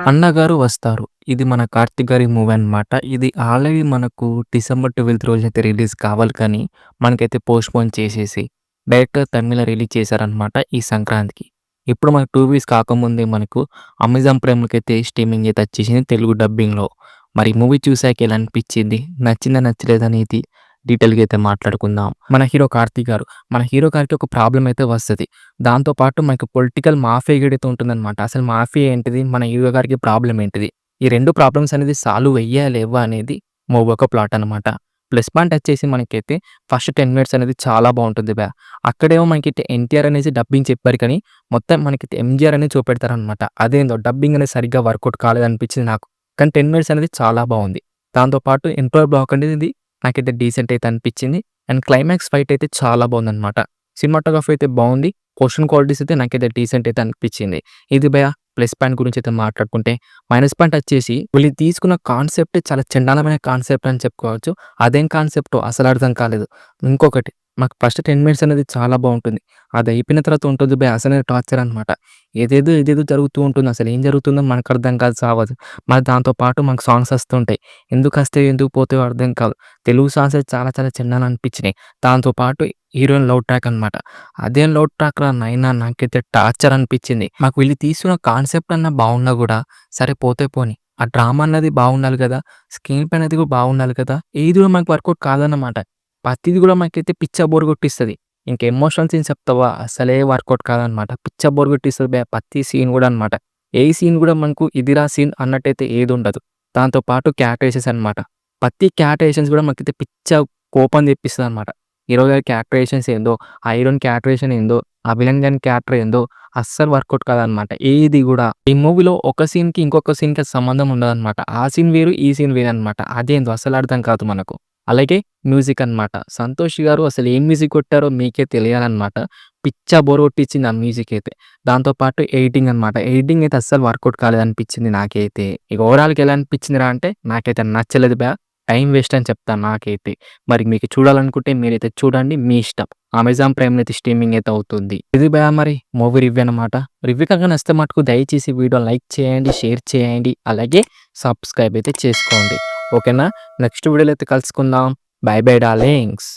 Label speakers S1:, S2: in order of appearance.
S1: అన్నగారు వస్తారు. ఇది మన 'కార్తీక్' గారి మూవీ అనమాట. ఇది ఆల్రెడీ మనకు డిసెంబర్ 12థ్ రోజైతే రిలీజ్ కావాలి కానీ, మనకైతే పోస్ట్‌పోన్ చేసేసి, డైరెక్ట్‌గా తమిళ్‌లో రిలీజ్ చేశారనమాట ఈ సంక్రాంతికి. ఇప్పుడు మనకు 2 వీక్స్ కాకముందే మనకు అమెజాన్ ప్రైమ్‌లోకైతే స్ట్రీమింగ్ అయితే వచ్చేసింది తెలుగు డబ్బింగ్‌లో. మరి మూవీ చూసాక ఎలా అనిపిచ్చింది? నచ్చిందా? నచ్చలేదా? అనేది డీటెయిల్‌గా అయితే మాట్లాడుకుందాం. మన హీరో 'కార్తీక్' గారు. మన హీరో గారికి ఒక ప్రాబ్లమ్ అయితే వస్తది. దాంతో పాటు మనకి పొలిటికల్ మాఫియా ఏదైతే ఉంటుందనమాట. అసలు మాఫియా ఏంటిది? మన హీరో గారికి ప్రాబ్లమ్ ఏంటిది? ఈ 2 ప్రాబ్లమ్స్ అనేది సాల్వ్ అయ్యాయా? లేవా? అనేది మూవీ ఒక ప్లాట్ అనమాట. ప్లస్ పాయింట్ వచ్చేసి మనకైతే ఫస్ట్ 10 మినిట్స్ అనేది చాలా బావుంటుంది అక్కడేమో మనకి ఎన్టీఆర్ అనేసి డబ్బింగ్ చెప్పారు కానీ, మొత్తం మనకైతే ఎంజీఆర్ అనేది చూపెడతారనమాట. అదేందో డబ్బింగ్ అనేది సరిగ్గా వర్కౌట్ కాలేదనిపించింది నాకు. కానీ 10 మినిట్స్ అనేది చాలా బావుంది. దాంతో పాటు ఇంట్రో బ్లాక్ అనేది నాకైతే డీసెంట్ అయితే అనిపించింది. అండ్ క్లైమాక్స్ ఫైట్ అయితే చాలా బావుందనమాట. సినిమాటోగ్రఫీ అయితే బావుంది. క్వెషన్ క్వాలిటీస్ అయితే నాకైతే డీసెంట్ అయితే అనిపించింది. ఇది ప్లస్ పాయింట్ గురించి అయితే మాట్లాడుకుంటే, మైనస్ పాయింట్ వచ్చేసి వీళ్ళు తీసుకున్న కాన్సెప్ట్ చాలా చండాలమైన కాన్సెప్ట్ అని చెప్పుకోవచ్చు. అదేం కాన్సెప్టో అసలు అర్థం కాలేదు. ఇంకొకటి మాకు ఫస్ట్ 10 మినిట్స్ అనేది చాలా బావుంటుంది. అది అయిపోయిన తర్వాత ఉంటుంది అసలే టార్చర్ అనమాట. ఏదేదో జరుగుతూ ఉంటుంది. అసలు ఏం జరుగుతుందో మనకు అర్థం కాదు సావదు. మరి దాంతో పాటు మాకు సాంగ్స్ వస్తుంటాయి. ఎందుకొస్తాయో ఎందుకు పోతాయో అర్థం కాదు. తెలుగు సాంగ్స్ అయితే చాలా చాలా చిన్నగా అనిపించినాయి. దాంతో పాటు హీరోయిన్ లవ్ ట్రాక్ అనమాట. అదేం లవ్ ట్రాక్‌రా నాయనా నాకైతే టార్చర్ అనిపించింది. మాకు వీళ్ళు తీసుకున్న కాన్సెప్ట్ అన్నా బావున్నా గూడా సరే పోతే పోనీ. ఆ డ్రామా అన్నది బావుండాలి గదా! స్క్రీన్ ప్లే అనేది కూడా బావుండాలి కదా! ఏది కూడా మాకు వర్కౌట్ కాదన్నమాట. ప్రతిది కూడా మాకైతే పిచ్చ బోర్ కొట్టిస్తది. ఇంక ఎమోషనల్ సీన్స్ చెప్తావా అస్సలే వర్కౌట్ కాదనమాట. పిచ్చ బోర్ కొట్టిస్తది ప్రతి సీన్ కూడా అనమాట. ఏ సీన్ కూడా మనకు ఇదిరా సీన్ అన్నట్టయితే ఏదుండదు. దాంతో పాటు క్యారెక్టరైజేషన్స్ అనమాట. ప్రతి క్యారెక్టరైజేషన్స్ కూడా మాకైతే పిచ్చ కోపం తెప్పిస్తదనమాట. హీరో గారి క్యారెక్టరైజేషన్స్ ఏందో, ఆ హీరోయిన్ క్యారెక్టరైజేషన్ ఏందో, ఆ విలన్ గాని క్యారెక్టర్ ఏందో అస్సలు వర్కౌట్ కాదనమాట. ఏది గూడా. ఈ మూవీలో ఒక సీన్‌కి, ఇంకొక సీన్‌కి సంబంధం ఉండదనమాట. ఆ సీన్ వేరు, ఈ సీన్ వేరనమాట. అదేందో అసలు అర్థం కాదు మనకు. అలాగే మ్యూజిక్ అనమాట. సంతోష్ గారు అసలు ఏం మ్యూజిక్ కొట్టారో మీకే తెలియాలనమాట. పిచ్చ బోర్ కొట్టిచ్చింది ఆ మ్యూజిక్ అయితే. దాంతో పాటు ఎడిటింగ్ అనమాట. ఎడిటింగ్ అయితే అస్సలు వర్కౌట్ కాలేదనిపించింది నాకైతే. ఇక ఓవరాల్‌గా ఎలా అనిపించిందిరా అంటే నాకైతే నచ్చలేదు టైం వేస్ట్ అని చెప్తాను నాకైతే. మరి మీకు చూడాలనుకుంటే మీరైతే చూడండి మీ ఇష్టం. అమెజాన్ ప్రైమ్‌లో అయితే స్ట్రీమింగ్ అయితే అవుతుంది. ఇది మరి మూవీ రివ్యూ అనమాట. రివ్యూ కనుక నచ్చితే మటుకు దయచేసి వీడియో లైక్ చేయండి, షేర్ చేయండి. అలాగే సబ్స్క్రైబ్ అయితే చేసుకోండి. ఓకేనా? నెక్స్ట్ వీడియోలో అయితే కలుసుకుందాం. By by darlings.